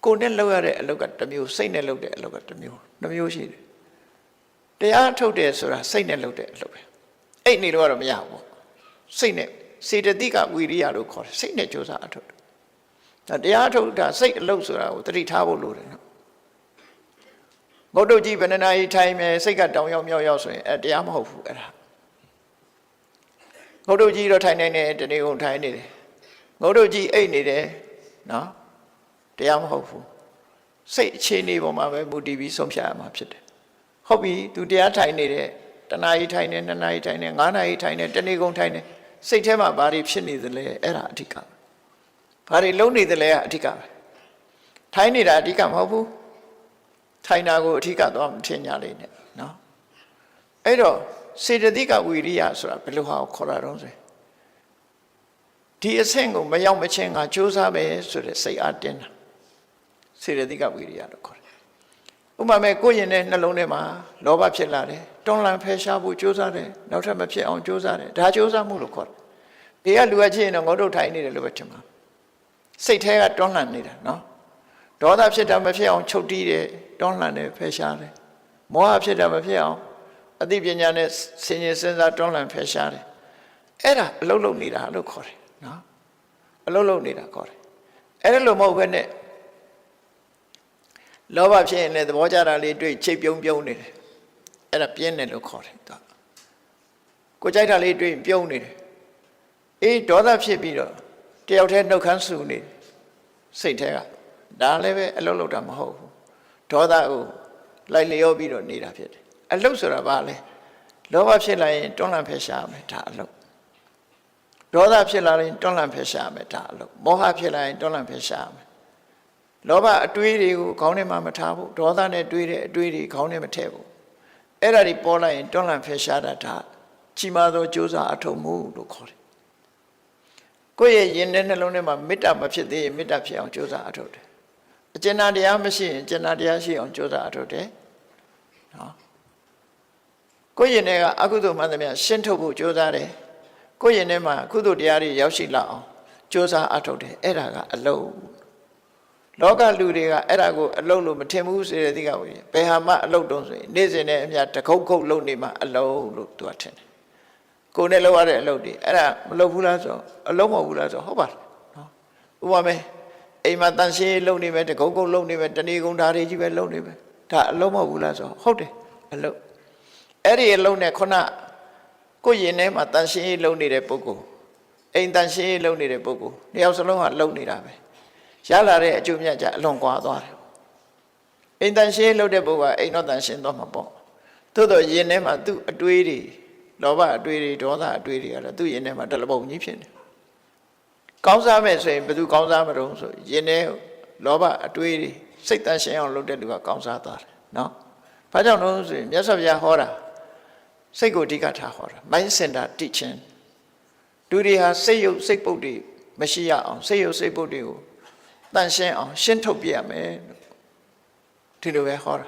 ကိုယ်နဲ့လောက်ရတဲ့အလုပ်ကတစ်မျိုးစိတ်နဲ့လုပ်တဲ့အလုပ်ကတစ်မျိုးနှမျိုးရှိတယ်တရားထုတ်တယ်ဆိုတာစိတ်နဲ့လုပ်တဲ့အလုပ်ပဲအဲ့နေတော့ကတော့မရဘူးစိတ်နဲ့စေတသိကဝိရိယလို့ခေါ်တယ်စိတ်နဲ့ကြိုးစားအထုတ်တယ်တရားထုတ်တာစိတ်အလုပ်ဆိုတာကိုသတိထားဖို့လိုတယ်နော်ငုတ်တုတ်ကြီးဘယ်နှနာရီထိုင်မယ်စိတ်ကတောင်ရောက်မြောက်ရောက်ဆိုရင်တရားမဟုတ်ဘူးအဲ့ဒါငုတ်တုတ်ကြီးတော့ထိုင်နေတယ်တနေ့ကုန်ထိုင်နေတယ်ငုတ်တုတ်ကြီးအိတ်နေတယ်နော်တရားမဟုတ်ဘူးစိတ်အခြေအနေပေါ်မှာပဲမူတည်ပြီးဆုံးဖြတ်ရမှာဖြစ်တယ်ဟုတ်ပြီသူတရားထိုင်နေတယ်တနာရီထိုင်နေ2နာရီထိုင်နေ9နာရီထိုင်နေတနေ့ကုန်ထိုင်နေစိတ်ထဲမှာဘာတွေဖြစ်နေသလဲအဲ့ဒါအဓိကဘာတွေလုံးနေသလဲကအဓိကပဲထိုင်နေတာအဓိကမဟုတ်ဘူးထိုင်တာကိုအဓိကတော့မထင်ကြလိမ့်နဲ့နော်အဲ့တော့စေတသိကဝိရိယဆိုတာဘယ်လိုဟာကိုခေါ်တာတော့ဆိုဒီအဆင့်ကိုမရောက်မချင်းငါကြိုးစားပဲဆိုတဲ့စိတ်အားတင်းတာစေတသိကဝိရိယလို့ခေါ်တယ်ဥပမာမဲ့ကိုယ့်ရင်ထဲနှလုံးထဲမှာလောဘဖြစ်လာတယ်တွန်းလှန်ဖယ်ရှားဖို့ကြိုးစားတယ်နောက်ထပ်မဖြစ်အောင်ကြိုးစားတယ်ဒါကြိုးစားမှုလို့ခေါ်တယ်ဒီကလူကချင်းတော့ငေါတို့ထိုင်နေတယ်လို့ပဲထင်ပါစိတ်ထဲကတွန်းလှန်နေတာနော်ဒေါသဖြစ်တာမဖြစ်အောင်ချုပ်တီးတယ်တွန်းလှန်တယ်ဖယ်ရှားတယ်မောဟဖြစ်တာမဖြစ်အောင်အသိပညာနဲ့ဆင်ခြင်စဉ်းစားတွန်းလှန်ဖယ်ရှားတယ်အဲ့ဒါအလုံးလုံးနေတာလို့ခေါ်တယ်နော်အလုံးလုံးနေတာခေါ်တယ်အဲ့ဒါလို့မဟုတ်ဘဲနဲ့လောဘဖြစ်ရင်လည်းသဘောကျတာလေးတွေ့ချိတ်ပြုံးပြုံးနေတယ်အဲ့ဒါပြင်းတယ်လို့ခေါ်တယ်သူကိုကြိုက်တာလေးတွေ့ပြုံးနေတယ်အေးဒေါသဖြစ်ပြီးတော့တယောက်တည်းနှုတ်ခမ်းဆူနေစိတ်ထဲကဒါလည်းပဲအလုံးလုံးတာမဟုတ်ဘူးဒေါသကိုလိုက်လျောပြီးတော့နေတာဖြစ်တယ်အလုံးဆိုတာဘာလဲလောဘဖြစ်လာရင်တွန်းလှန်ဖယ်ရှားမယ်ဒါအလုံးဒေါသဖြစ်လာရင်တွန်းလှန်ဖယ်ရှားမယ်ဒါအလုံးမောဟဖြစ်လာရင်တွန်းလှန်ဖယ်ရှားမယ်လောဘအတွေးတွေကိုခေါင်းထဲမှာမထားဘူးဒေါသနဲ့တွေးတဲ့အတွေးတွေခေါင်းထဲမထည့်ဘူးအဲ့ဒါတွေပေါ်လာရင်တွန်းလှန်ဖယ်ရှားတာဒါကြီးမားသောကြိုးစားအထောက်မှုလို့ခေါ်တယ်ကိုယ့်ရဲ့ယင်တဲ့နှလုံးထဲမှာမေတ္တာမဖြစ်သေးရင်မေတ္တာဖြစ်အောင်ကြိုးစားအထောက်တယ်အကျဉ်းတရားမရှိရင်ကျဉ်းတရားရှိအောင်ကြိုးစားအထောက်တယ်နော်ကိုယ့်ယင်ထဲကအကုသိုလ်မှန်သမျှရှင်းထုတ်ဖို့ကြိုးစားတယ်ကိုယ့်ယင်ထဲမှာကုသိုလ်တရားတွေရောက်ရှိလာအောင်ကြိုးစားအထောက်တယ်အဲ့ဒါကအလုံးလောကလူတွေကအဲ့ဒါကိုအလုံးလို့မထင်ဘူးစေတဲ့သိကဝိဘယ်ဟာမှအလုံးတုံးဆိုရင်နေ့စဉ်နဲ့အမျှတခုတ်ခုတ်လုံးနေမှအလုံးလို့သူကထင်တယ်ကိုယ်နဲ့လောက်ရတဲ့အလုံးတွေအဲ့ဒါမလုပ်ဘူးလားဆိုအလုံးမဟုတ်ဘူးလားဆိုဟုတ်ပါတယ်နော်ဥပမာမဲ့အိမ်မှာတန်ရှင်းလုံးနေမယ်တခုတ်ခုတ်လုံးနေမယ်တဏီကုံဓာတွေကြီးပဲလုံးနေမယ်ဒါအလုံးမဟုတ်ဘူးလားဆိုဟုတ်တယ်အလုံးအဲ့ဒီအလုံးနဲ့ခုနကိုယ်ရင်ထဲမှာတန်ရှင်းလုံးနေတဲ့ပုဂ္ဂိုလ်အိမ်တန်ရှင်းလုံးနေတဲ့ပုဂ္ဂိုလ်တယောက်စလုံးဟာလုံးနေတာပဲရလာတဲ့အကျိုးမြတ်ကြအလွန်ကွာသွားတယ်အိမ်တန်ရှင်းလို့တဲ့ပုဂ္ဂိုလ်ကအိမ်တော့တန်ရှင်းသွားမှာပေါ့သို့တော့ယင်ထဲမှာသူ့အတွေးတွေလောဘအတွေးတွေဒေါသအတွေးတွေကတော့သူ့ယင်ထဲမှာတလပုံကြီးဖြစ်နေကောင်းစားမယ်ဆိုရင်ဘယ်သူကောင်းစားမလို့ဆိုယင်ထဲလောဘအတွေးတွေစိတ်တန်ရှင်းအောင်လုပ်တဲ့လူကကောင်းစားသွားတယ်နော်ဘာကြောင့်လဲဆိုရင်မြတ်စွာဘုရားဟောတာစိတ်ကိုအဓိကထားဟောတာ mind center teaching လူတွေဟာစိတ်ရုပ်စိတ်ပုတ်တွေမရှိရအောင်စိတ်ရုပ်စိတ်ပုတ်တွေကိုတန်ရှင်းအောင်ရှင်းထုတ်ပြရမယ်ဒီလိုပဲဟောတာ